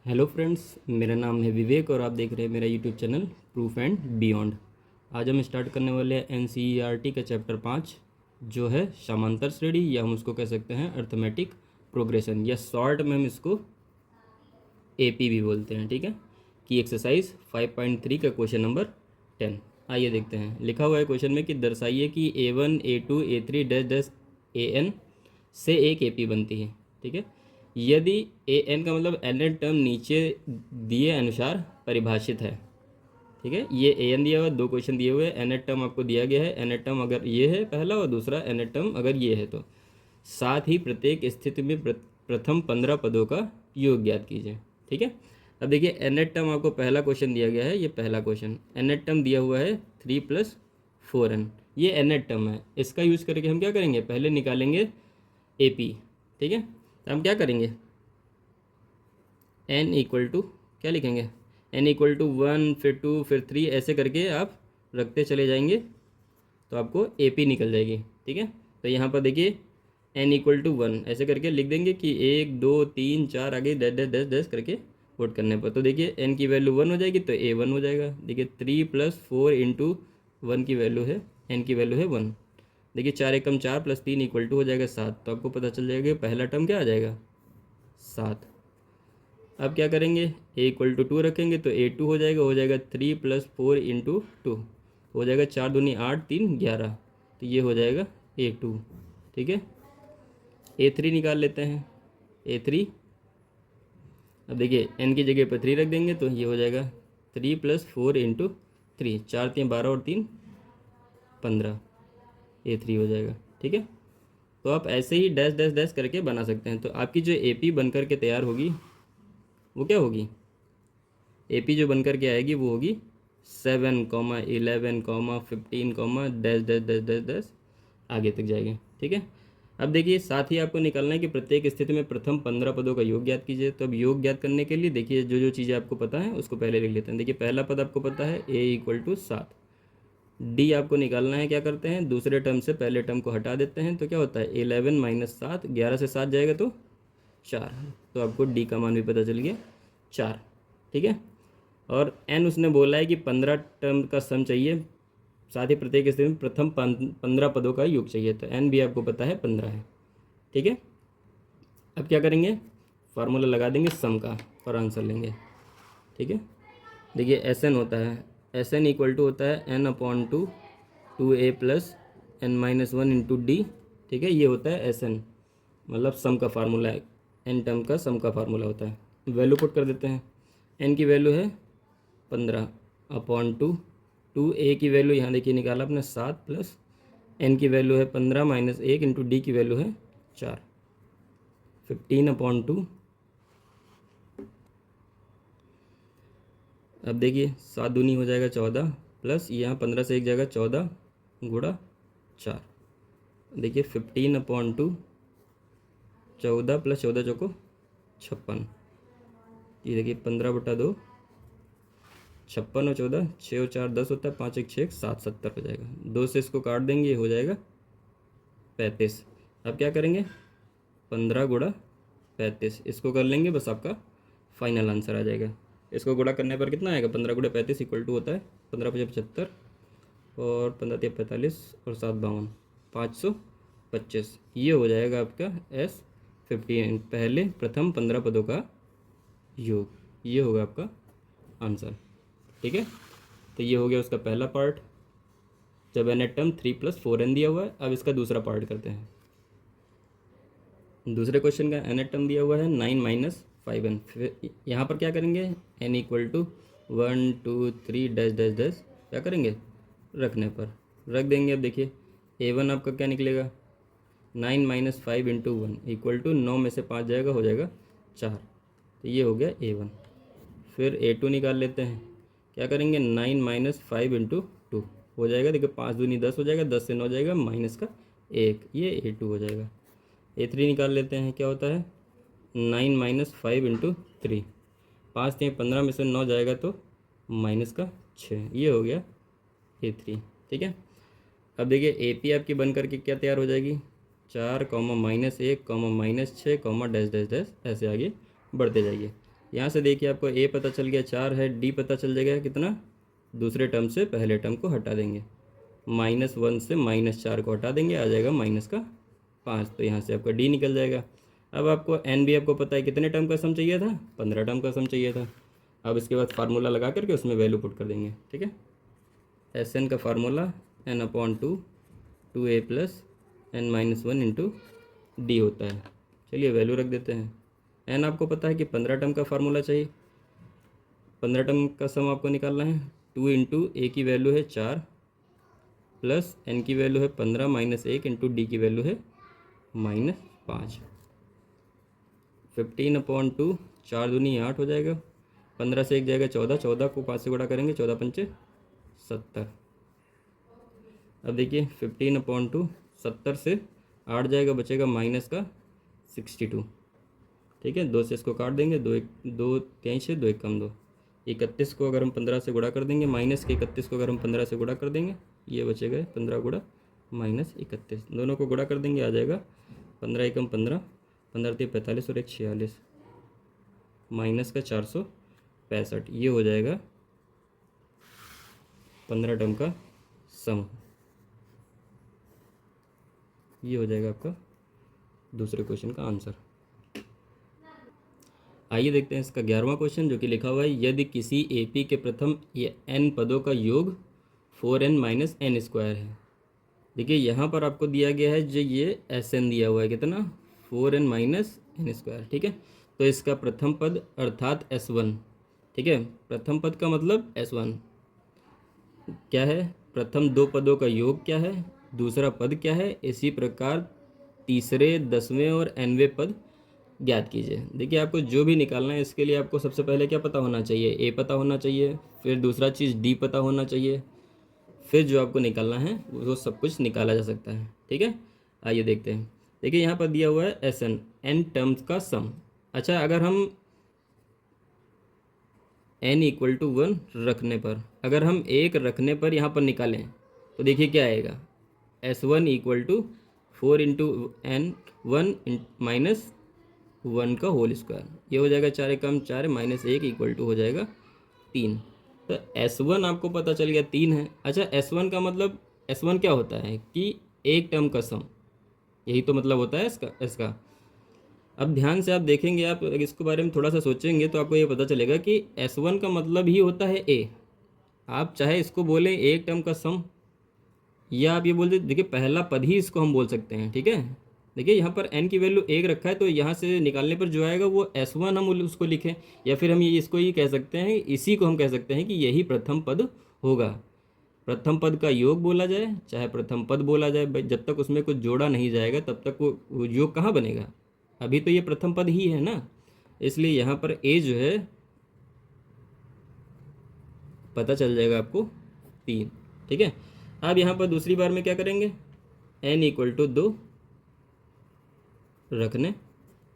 Hello friends, मेरा नाम है विवेक और आप देख रहे हैं मेरा YouTube channel proof and beyond. आज हम स्टार्ट करने वाले हैं एनसीईआरटी का चैप्टर 5 जो है समांतर श्रेणी, या हम उसको कह सकते हैं अर्थमेटिक प्रोग्रेशन, या शॉर्ट में हम इसको एपी भी बोलते हैं। ठीक है, कि एक्सरसाइज 5.3 का क्वेश्चन नंबर 10। आइए देखते हैं। लिखा हुआ है क्वेश्चन में कि दर्शाइए कि A1 A2 A3 dash dash AN से एक एपी बनती है। ठीक है, यदि AN का मतलब एन टर्म नीचे दिए अनुसार परिभाषित है। ठीक है, ये AN दिया हुआ, दो क्वेश्चन दिए हुए हैं। एन टर्म आपको दिया गया है, एन टर्म अगर ये है पहला और दूसरा एन टर्म अगर ये है तो साथ ही प्रत्येक स्थिति में प्रथम 15 पदों का योग ज्ञात कीजिए। ठीक है, अब देखिए एनेट टर्म आपको पहला क्वेश्चन दिया गया है। ये पहला क्वेश्चन एनेट टर्म दिया हुआ है 3+4n, ये एनेट टर्म है। इसका यूज़ करके हम क्या करेंगे, पहले निकालेंगे एपी। ठीक है, तो हम क्या करेंगे, n इक्वल टू क्या लिखेंगे, n इक्वल टू 1 फिर 2 फिर 3 ऐसे करके आप रखते चले जाएंगे तो आपको एपी निकल जाएगी। ठीक है, तो यहाँ पर देखिए n इक्वल टू 1 ऐसे करके लिख देंगे कि 1 2 3 4 आगे डैश डैश डैश डैश करके पुट करने पर तो देखिए n की वैल्यू 1 हो जाएगी तो A1 हो जाएगा। देखिए 3+4 इंटू 1 की वैल्यू है, n की वैल्यू है 1। देखिए 4 एकम 4 + 3 इक्वल टू हो जाएगा 7। तो आपको पता चल जाएगा पहला टर्म क्या आ जाएगा, 7। अब क्या करेंगे, a इक्वल टू 2 रखेंगे तो A2 हो जाएगा 3+4 इंटू 2 हो जाएगा 4 दूनी 8 3 11, तो ये हो जाएगा A2। ठीक है, A3 निकाल लेते हैं। A3, अब देखिए n की जगह पर 3 रख देंगे तो ये हो जाएगा 3+4 इंटू 3, 4 3 12 और 3 15, A3 हो जाएगा। ठीक है, तो आप ऐसे ही डैश डैश डैश करके बना सकते हैं। तो आपकी जो AP बन करके तैयार होगी वो क्या होगी, AP जो बन करके आएगी वो होगी 7, 11, 15, dash dash dash dash dash आगे तक जाएगी। ठीक है, अब देखिए साथ ही आपको निकालना है कि प्रत्येक स्थिति में प्रथम 15 पदों का योग ज्ञात कीजिए। तो अब योग ज्ञात करने के लिए देखिए जो जो चीज़ें आपको पता है उसको पहले लिख लेते हैं। देखिए पहला पद आपको पता है A इक्वल टू 7। डी आपको निकालना है, क्या करते हैं, दूसरे टर्म से पहले टर्म को हटा देते हैं तो क्या होता है 11 - 7, 11 से 7 जाएगा तो 4। तो आपको डी का मान भी पता चल गया 4। ठीक है, और एन उसने बोला है कि 15 टर्म का सम चाहिए, साथ ही प्रत्येक स्थिति में प्रथम 15 पदों का योग चाहिए। तो एन भी आपको पता है 15 है। ठीक है, अब क्या करेंगे, फार्मूला लगा देंगे सम का और आंसर लेंगे। ठीक है, देखिए एस एन होता है, एस एन इक्वल टू होता है n/2 2a + n-1 into D. ठीक है, ये होता है एस एन, मतलब सम का फार्मूला है, एन टर्म का सम का फार्मूला होता है। वैल्यू पुट कर देते हैं। एन की वैल्यू है 15/2, 2a की वैल्यू यहाँ देखिए निकाला अपने 7 प्लस एन की वैल्यू है 15 - 1 इंटू डी की वैल्यू है 4, 15/2। अब देखिए 7 दूनी हो जाएगा 14 प्लस यहाँ 15 से एक जाएगा 14 गुणा 4। देखिए 15/2, 14 + 14 चौको 56। ये देखिए 15/2, 56 और 14, 6 और 4 10 होता है, 5 1 6 7 70 हो जाएगा। 2 से इसको काट देंगे, हो जाएगा 35। अब क्या करेंगे, 15 गुणा 35 इसको कर लेंगे, बस आपका फाइनल आंसर आ जाएगा। इसको गुणा करने पर कितना आएगा, 15 गुणा 35 इक्वल टू होता है 15 × 5 = 75 और 15 × 3 = 45 और 7 × 52 525। ये हो जाएगा आपका S15, पहले प्रथम 15 पदों का योग। ये होगा आपका आंसर। ठीक है, तो ये हो गया उसका पहला पार्ट, जब एन टर्म 3+4n दिया हुआ है। अब इसका दूसरा पार्ट करते हैं। दूसरे क्वेश्चन का एन टर्म दिया हुआ है 9 - 5n। फिर यहाँ पर क्या करेंगे, n equal to 1 2 3 dash dash dash क्या करेंगे, रखने पर रख देंगे। अब देखिए A1 आपका क्या निकलेगा, 9 - 5 इंटू 1 इक्वल टू 9 में से 5 जाएगा, हो जाएगा 4। तो ये हो गया A1। फिर A2 निकाल लेते हैं, क्या करेंगे, 9 - 5 इंटू 2 हो जाएगा। देखिए 5 दूनी 10 हो जाएगा, 10 से 9 जाएगा माइनस का 1, ये A2 हो जाएगा। A3 निकाल लेते हैं, क्या होता है 9 - 5 इंटू 3, 5 3 15 में से 9 जाएगा तो माइनस का 6, ये हो गया A3। ठीक है, अब देखिए AP आपकी बन करके क्या तैयार हो जाएगी, 4, -1, -6, -6, डैश डैश डैश ऐसे आगे बढ़ते जाइए। यहाँ से देखिए आपको ए पता चल गया 4 है, डी पता चल जाएगा कितना, दूसरे टर्म से पहले टर्म को हटा देंगे, -1 से -4 को हटा देंगे, आ जाएगा -5। तो यहाँ से आपका डी निकल जाएगा। अब आपको एन भी आपको पता है कितने टर्म का सम चाहिए था, 15 टर्म का सम चाहिए था। अब इसके बाद फार्मूला लगा करके उसमें वैल्यू पुट कर देंगे। ठीक है, एस एन का formula n/2 2a + n-1 into D होता है। चलिए वैल्यू रख देते हैं। एन आपको पता है कि 15 टर्म का फार्मूला चाहिए, 15 टर्म का सम आपको निकालना है। 2 इंटू ए की वैल्यू है 4 प्लस एन की वैल्यू है 15 -1 इंटू डी की वैल्यू है -5। 15/2, 4 दूनी 8 हो जाएगा, 15 से 1 जाएगा 14, 14 को 5 से गुणा करेंगे, 14 पंचे 70। अब देखिए 15/2 70 से 8 जाएगा, बचेगा -62। ठीक है, 2 से इसको काट देंगे, 2 23 है, 2 1 कम 2, 31 को अगर हम 15 से गुणा कर देंगे, -31 को अगर हम 15 से गुणा कर देंगे, ये बचेगा 15 गुणा -31, दोनों को गुणा कर देंगे, आ जाएगा 15 एकम 15, 15 3 45 और 1 46, माइनस का 465। ये हो जाएगा 15 टर्म का सम। ये हो जाएगा आपका दूसरे क्वेश्चन का आंसर। आइए देखते हैं इसका 11वां क्वेश्चन, जो कि लिखा हुआ है यदि किसी एपी के प्रथम n पदों का योग 4n - n² है। देखिए यहाँ पर आपको दिया गया है जो ये Sn दिया हुआ है कितना, 4n - n²। ठीक है, तो इसका प्रथम पद अर्थात S1, ठीक है, प्रथम पद का मतलब S1 क्या है, प्रथम 2 पदों का योग क्या है, दूसरा पद क्या है, इसी प्रकार तीसरे 10वें और nवें पद ज्ञात कीजिए। देखिए आपको जो भी निकालना है इसके लिए आपको सबसे पहले क्या पता होना चाहिए, ए पता होना चाहिए, फिर दूसरा चीज़ डी पता होना चाहिए, फिर जो आपको निकालना है वो सब कुछ निकाला जा सकता है। ठीक है, आइए देखते हैं। देखिए यहाँ पर दिया हुआ है Sn, n टर्म्स का सम। अच्छा, अगर हम n = 1 रखने पर, अगर हम 1 रखने पर यहाँ पर निकालें तो देखिए क्या आएगा, S1 = 4 × n1 - 1 का होल स्क्वायर, ये हो जाएगा 4 एकम 4 -1 = हो जाएगा 3। तो S1 आपको पता चल गया 3 है। अच्छा, S1 का मतलब, S1 क्या होता है कि एक टर्म का सम, यही तो मतलब होता है इसका। अब ध्यान से आप देखेंगे, आप इसके बारे में थोड़ा सा सोचेंगे तो आपको ये पता चलेगा कि S1 का मतलब ही होता है ए। आप चाहे इसको बोलें एक टर्म का सम, या आप ये बोल दे, देखिए पहला पद ही इसको हम बोल सकते हैं। ठीक है, देखिए यहाँ पर n की वैल्यू 1 रखा है, तो यहाँ से निकालने पर जो आएगा वो S1 हम उसको लिखें, या फिर हम ये इसको ही कह सकते हैं, इसी को हम कह सकते हैं कि यही प्रथम पद होगा। प्रथम पद का योग बोला जाए चाहे प्रथम पद बोला जाए, जब तक उसमें कुछ जोड़ा नहीं जाएगा तब तक वो योग कहाँ बनेगा, अभी तो ये प्रथम पद ही है ना। इसलिए यहाँ पर ए जो है पता चल जाएगा आपको 3। ठीक है, अब यहाँ पर दूसरी बार में क्या करेंगे, n = 2 रखने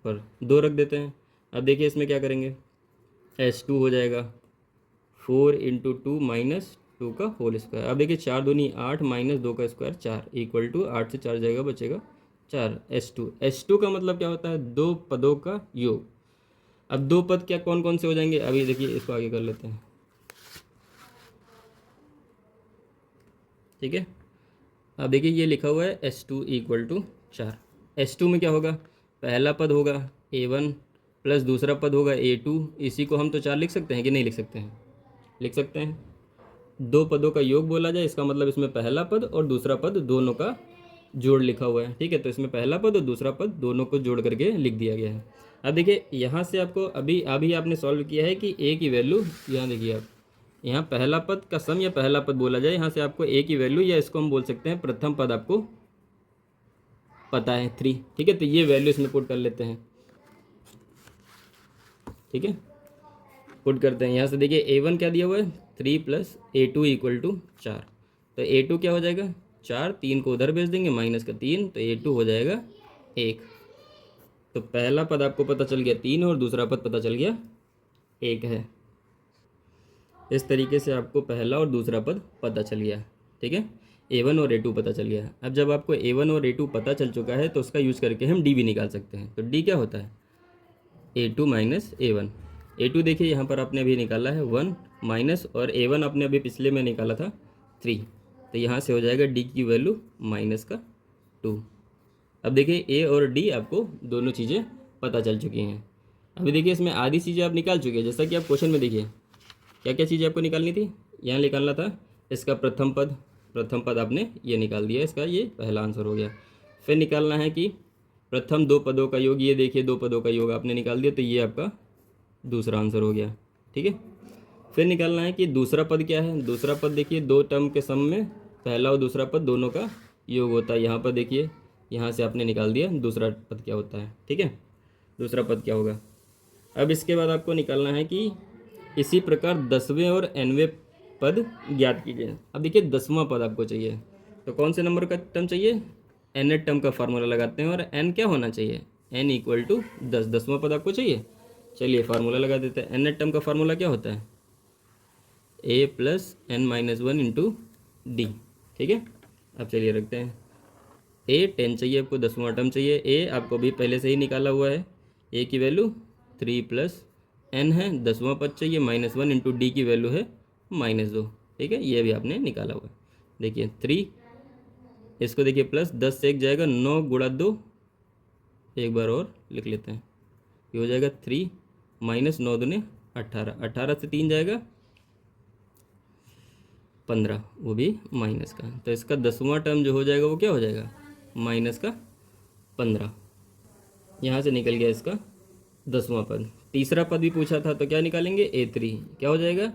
पर 2 रख देते हैं। अब देखिए इसमें क्या करेंगे, S2 हो जाएगा 4 × 2 - 2 का होल स्क्वायर। अब देखिए 4 दूनी 8 - 2 का स्क्वायर 4 = 8 से 4 जाएगा, बचेगा 4। S2 का मतलब क्या होता है, 2 पदों का योग। अब 2 पद क्या कौन कौन से हो जाएंगे, अभी देखिए इसको आगे कर लेते हैं। ठीक है, अब देखिए ये लिखा हुआ है S2 = 4। S2 में क्या होगा, पहला पद होगा A1 प्लस दूसरा पद होगा A2। इसी को हम तो 4 लिख सकते हैं कि नहीं लिख सकते हैं, लिख सकते हैं। 2 पदों का योग बोला जाए, इसका मतलब इसमें पहला पद और दूसरा पद दोनों का जोड़ लिखा हुआ है। ठीक है, तो इसमें पहला पद और दूसरा पद दोनों को जोड़ करके लिख दिया गया है। अब देखिए यहाँ से आपको अभी आपने सॉल्व किया है कि ए की वैल्यू, यहाँ देखिए आप, यहाँ पहला पद का सम या पहला पद बोला जाए, यहाँ से आपको ए की वैल्यू, या इसको हम बोल सकते हैं प्रथम पद, आपको पता है 3। ठीक है, तो ये वैल्यू इसमें पुट कर लेते हैं। ठीक है, पुट करते हैं। यहाँ से देखिए A1 क्या दिया हुआ है 3 + A2 = 4। तो A2 क्या हो जाएगा 4, 3 को उधर भेज देंगे, -3, तो A2 हो जाएगा 1। तो पहला पद आपको पता चल गया 3 और दूसरा पद पता चल गया 1 है। इस तरीके से आपको पहला और दूसरा पद पता चल गया। ठीक है, A1 और A2 पता चल गया। अब जब आपको A1 और A2 पता चल चुका है तो उसका यूज़ करके हम D भी निकाल सकते हैं। तो D क्या होता है, A2 - A1। A2 देखिए यहाँ पर आपने अभी निकाला है 1 माइनस, और A1 आपने अभी पिछले में निकाला था 3, तो यहाँ से हो जाएगा D की वैल्यू माइनस का 2। अब देखिए A और D आपको दोनों चीज़ें पता चल चुकी हैं। अभी देखिए इसमें आधी चीज़ें आप निकाल चुके हैं, जैसा कि आप क्वेश्चन में देखिए क्या क्या चीज़ें आपको निकालनी थी। यहाँ निकालना था इसका प्रथम पद आपने ये निकाल दिया, इसका ये पहला आंसर हो गया। फिर निकालना है कि प्रथम दो पदों का योग, ये देखिए दो पदों का योग आपने निकाल दिया, तो ये आपका दूसरा आंसर हो गया। ठीक है, फिर निकालना है कि दूसरा पद क्या है। दूसरा पद देखिए दो टर्म के सम में पहला और दूसरा पद दोनों का योग होता है। यहाँ पर देखिए यहाँ से आपने निकाल दिया दूसरा पद क्या होता है। ठीक है, दूसरा पद क्या होगा। अब इसके बाद आपको निकालना है कि इसी प्रकार 10वें और nवें पद ज्ञात कीजिए। अब देखिए 10वां पद आपको चाहिए, तो कौन से नंबर का टर्म चाहिए, nth टर्म का फार्मूला लगाते हैं, और n क्या होना चाहिए, n इक्वल टू 10, 10वां पद आपको चाहिए। चलिए फार्मूला लगा देते हैं। nth टर्म का फार्मूला क्या होता है, a plus n minus 1 into D. ठीक है, अब चलिए रखते हैं। a 10 चाहिए आपको, 10वां टर्म चाहिए। a आपको भी पहले से ही निकाला हुआ है, a की वैल्यू 3 प्लस n है, 10वां पद चाहिए माइनस 1 इंटू डी की वैल्यू है -2। ठीक है, ये भी आपने निकाला हुआ है। देखिए 3, इसको देखिए प्लस 10 से 1 जाएगा, 9 गुणा 2, एक बार और लिख लेते हैं, ये हो जाएगा 3 माइनस 9 दूने 18, 18 से 3 जाएगा 15, वो भी माइनस का। तो इसका 10वां टर्म जो हो जाएगा वो क्या हो जाएगा, माइनस का 15। यहाँ से निकल गया इसका 10वां पद। तीसरा पद भी पूछा था, तो क्या निकालेंगे, a3 क्या हो जाएगा,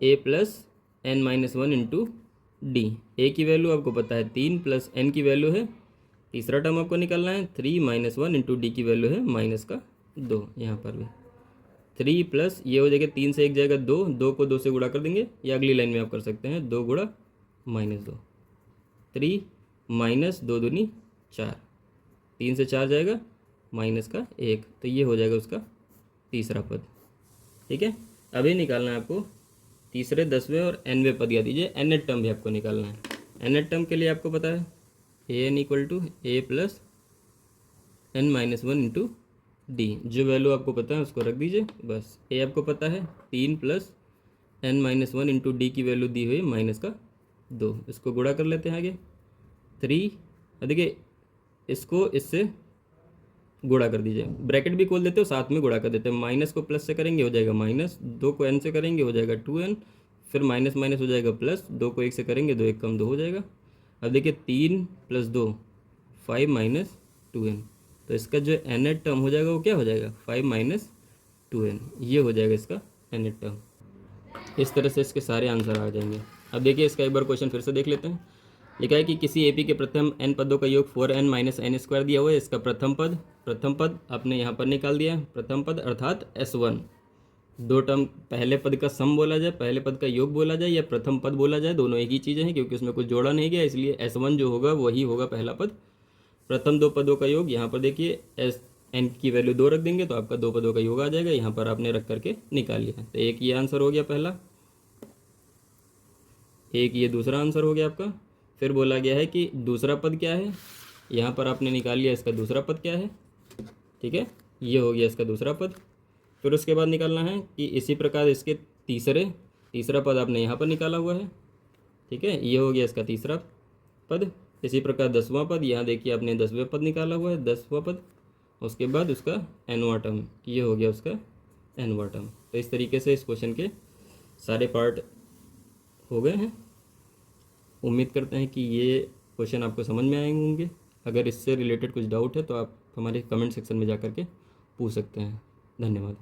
a plus n minus 1 into D. A की वैल्यू आपको पता है 3 प्लस n की वैल्यू है, तीसरा टर्म आपको निकालना है 3 माइनस 1 इंटू डी की वैल्यू है -2। यहाँ पर भी 3 प्लस ये हो जाएगा 3 से 1 जाएगा 2, 2 को 2 से गुणा कर देंगे, या अगली लाइन में आप कर सकते हैं 2 गुणा -2, 3 माइनस 2 दूनी 4, 3 से 4 जाएगा -1, तो ये हो जाएगा उसका तीसरा पद। ठीक है, अभी निकालना है आपको तीसरे, 10वें और nवें पद। याद दीजिए nth टर्म भी आपको निकालना है। nth टर्म के लिए आपको पता है an equal to a plus n minus 1 into D. जो वैल्यू आपको पता है उसको रख दीजिए बस। a आपको पता है 3 plus n minus 1 into D की वैल्यू दी हुई -2, इसको गुणा कर लेते हैं आगे 3। देखिए इसको इससे गुणा कर दीजिए, ब्रैकेट भी खोल देते हो, साथ में गुणा कर देते हैं। माइनस को प्लस से करेंगे हो जाएगा -2 को n से करेंगे हो जाएगा 2n, फिर माइनस माइनस हो जाएगा प्लस, 2 को 1 से करेंगे 2 1 कम 2 हो जाएगा। अब देखिए 3 प्लस 2 5 माइनस 2n, तो इसका जो nth टर्म हो जाएगा वो क्या हो जाएगा, 5 माइनस 2n, ये हो जाएगा इसका nth टर्म। इस तरह से इसके सारे आंसर आ जाएंगे। अब देखिए इसका एक बार क्वेश्चन फिर से देख लेते हैं। लिखा है कि किसी एपी के प्रथम n पदों का योग 4n माइनस n स्क्वायर दिया हुआ है। इसका प्रथम पद आपने यहाँ पर निकाल दिया है। प्रथम पद अर्थात S1, दो टर्म, पहले पद का सम बोला जाए, पहले पद का योग बोला जाए, या प्रथम पद बोला जाए, दोनों एक ही चीज़ें हैं क्योंकि उसमें कुछ जोड़ा नहीं गया, इसलिए S1 जो होगा वही होगा पहला पद। प्रथम दो पदों का योग, यहाँ पर देखिए एस n की वैल्यू 2 रख देंगे तो आपका दो पदों का योग आ जाएगा, यहाँ पर आपने रख करके निकाल लिया। तो एक ये आंसर हो गया पहला, एक ये दूसरा आंसर हो गया आपका। फिर बोला गया है कि दूसरा पद क्या है, यहाँ पर आपने निकाल लिया इसका दूसरा पद क्या है। ठीक है, ये हो गया इसका दूसरा पद। फिर उसके बाद निकालना है कि इसी प्रकार इसके तीसरा पद आपने यहाँ पर निकाला हुआ है। ठीक है, ये हो गया इसका तीसरा पद। इसी प्रकार 10वां पद, यहाँ देखिए आपने 10वें पद निकाला हुआ है, 10वां पद। उसके बाद उसका nवां टर्म, ये हो गया उसका nवां टर्म। तो इस तरीके से इस क्वेश्चन के सारे पार्ट हो गए हैं। उम्मीद करते हैं कि ये क्वेश्चन आपको समझ में आए होंगे। अगर इससे रिलेटेड कुछ डाउट है तो आप हमारे कमेंट सेक्शन में जा कर के पूछ सकते हैं। धन्यवाद।